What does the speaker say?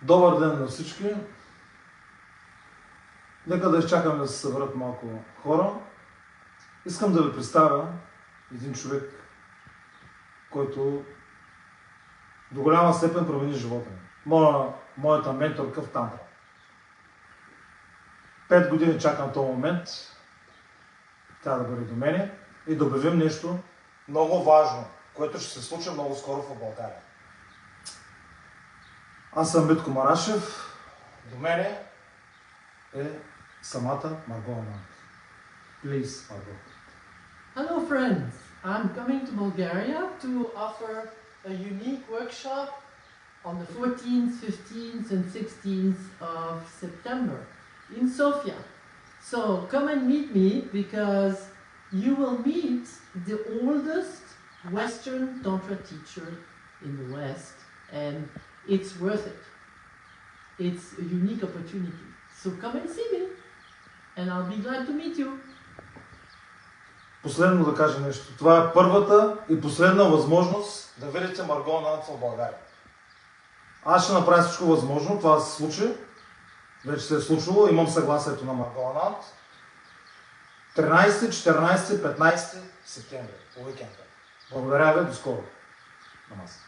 Добър ден на всички! Нека да изчакаме да се съберат малко хора. Искам да ви представя един човек, който до голяма степен промени живота ми. Моята менторка в тантра. 5 години чакам този момент тя да бъде до мене и да обявим нещо много важно, което ще се случи много скоро в България. Аз съм Митко Марашев, до мене е самата Марго Анант. Please, Margo. Hello friends, I'm coming to Bulgaria to offer a unique workshop on the 14th, 15th and 16th of September in Sofia. So come and meet me because you will meet the oldest Western Tantra teacher in the West and it's worth it. It's a unique opportunity. So come and see me and I'll be glad to meet you. Последно да кажа нещо. Това е първата и последна възможност да видите Марго Анант в България. Аз ще направя всичко възможно това да се случи. Вече се е случило. Имам съгласието на Марго Анант. 13, 14, 15 септември. По уикенда. Благодаря ви. До скоро. На маса.